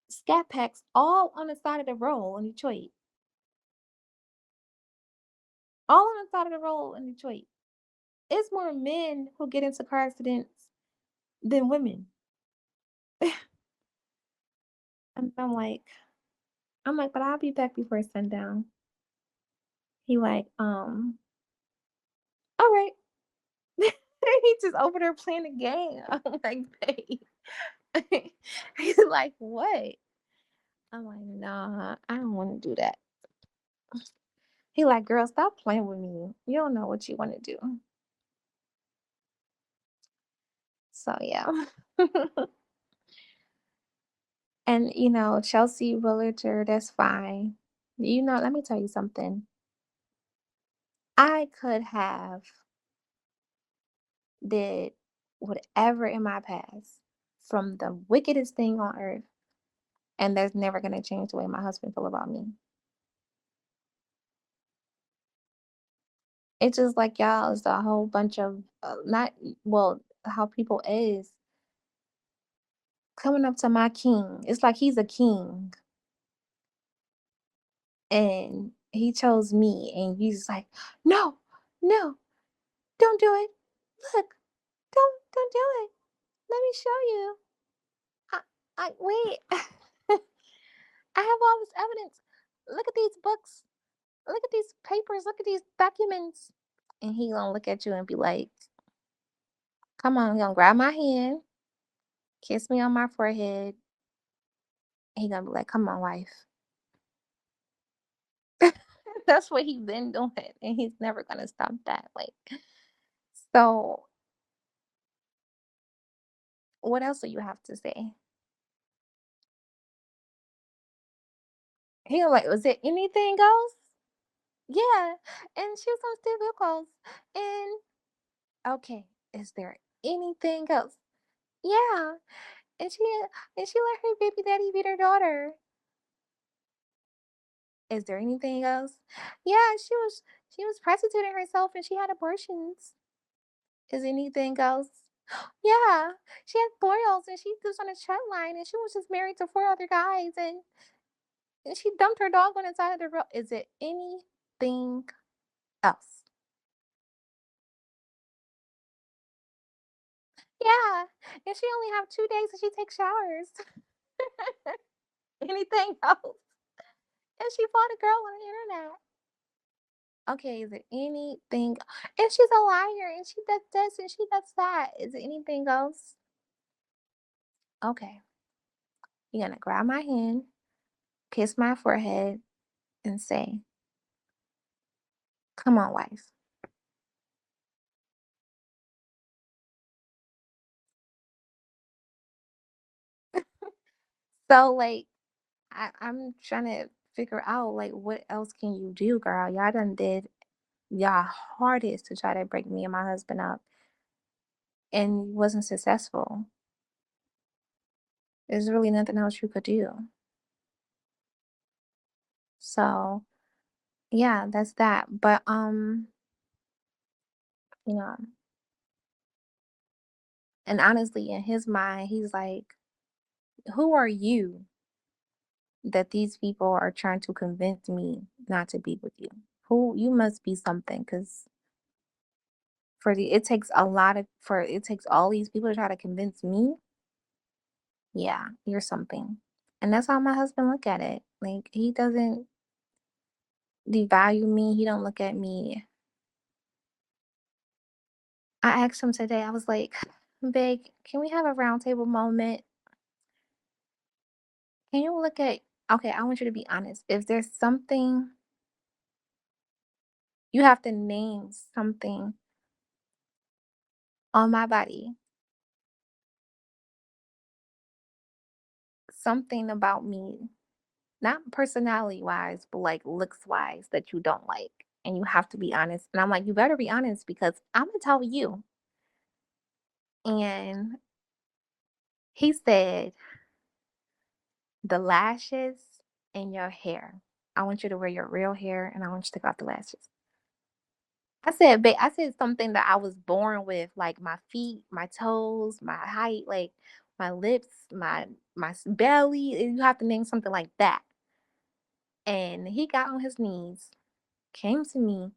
scat packs all on the side of the road in Detroit. All on the side of the road in Detroit. It's more men who get into car accidents than women. And I'm like, but I'll be back before sundown. He like, all right. He just over there playing the game. I'm like, babe. He's like, what? I'm like, nah, I don't want to do that. He like, girl, stop playing with me. You don't know what you want to do. So yeah. And Chelsea realtor, that's fine. Let me tell you something. I could have did whatever in my past from the wickedest thing on earth, and that's never gonna change the way my husband feel about me. It's just like y'all is a whole bunch of not well how people is coming up to my king. It's like he's a king and he chose me, and he's like, no, no, don't do it. Look, don't do it. Let me show you. I, I wait. I have all this evidence. Look at these books. Look at these papers. Look at these documents. And he gonna look at you and be like, come on, he gonna grab my hand, kiss me on my forehead. He gonna be like, come on, wife. That's what he's been doing. And he's never gonna stop that. So what else do you have to say? He like, was it anything else? Yeah. And she was on Steve Wilkos. And okay, is there anything else? Yeah. And she let her baby daddy beat her daughter. Is there anything else? Yeah, she was prostituting herself and she had abortions. Is anything else? Yeah, she had boils and she was on a chat line and she was just married to four other guys and she dumped her dog on the side of the road. Is it anything else? Yeah, and she only have 2 days and she takes showers. Anything else? And she fought a girl on the internet. Okay, is it anything? And she's a liar, and she does this, and she does that. Is it anything else? Okay, you're gonna grab my hand, kiss my forehead, and say, "Come on, wife." So like I'm trying to figure out like what else can you do, girl? Y'all done did y'all hardest to try to break me and my husband up and wasn't successful. There's really nothing else you could do. So yeah, that's that. But you know, and honestly in his mind, he's like, who are you that these people are trying to convince me not to be with you? Who you must be something because it takes a lot of for it takes all these people to try to convince me. Yeah, you're something. And that's how my husband look at it. Like he doesn't devalue me. He don't look at me. I asked him today, I was like, babe, can we have a roundtable moment? Can you look at okay, I want you to be honest. If there's something you have to name something on my body, something about me, not personality wise, but like looks wise that you don't like. And you have to be honest. And I'm like, you better be honest because I'm gonna tell you. And he said, the lashes and your hair. I want you to wear your real hair and I want you to take off the lashes. I said something that I was born with, like my feet, my toes, my height, like my lips, my belly. And you have to name something like that. And he got on his knees, came to me,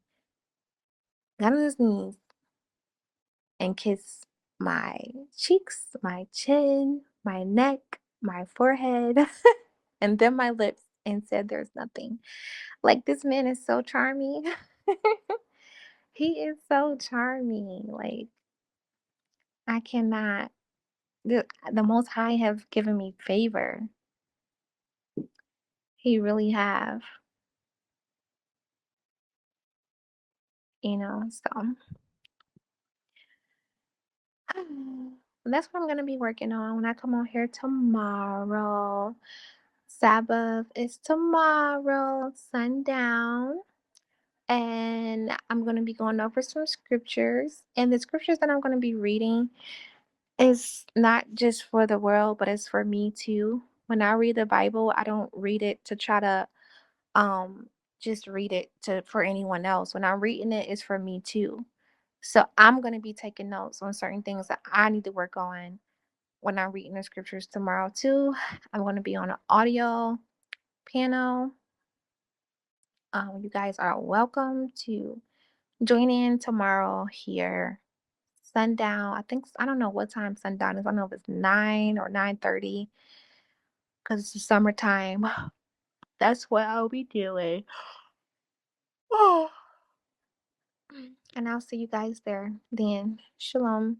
got on his knees, and kissed my cheeks, my chin, my neck, my forehead, and then my lips, and said, "There's nothing." Like this man is so charming. He is so charming. Like I cannot. The Most High have given me favor. He really have. So that's what I'm gonna be working on when I come on here tomorrow. Sabbath is tomorrow, sundown. And I'm going to be going over some scriptures. And the scriptures that I'm going to be reading is not just for the world, but it's for me too. When I read the Bible, I don't read it to try to um just read it to for anyone else. When I'm reading it, it's for me too. So I'm going to be taking notes on certain things that I need to work on when I'm reading the scriptures tomorrow too. I'm going to be on an audio panel. You guys are welcome to join in tomorrow here. Sundown. I don't know what time sundown is. I don't know if it's 9 or 9:30 because it's the summertime. That's what I'll be doing. Oh. And I'll see you guys there then. Shalom.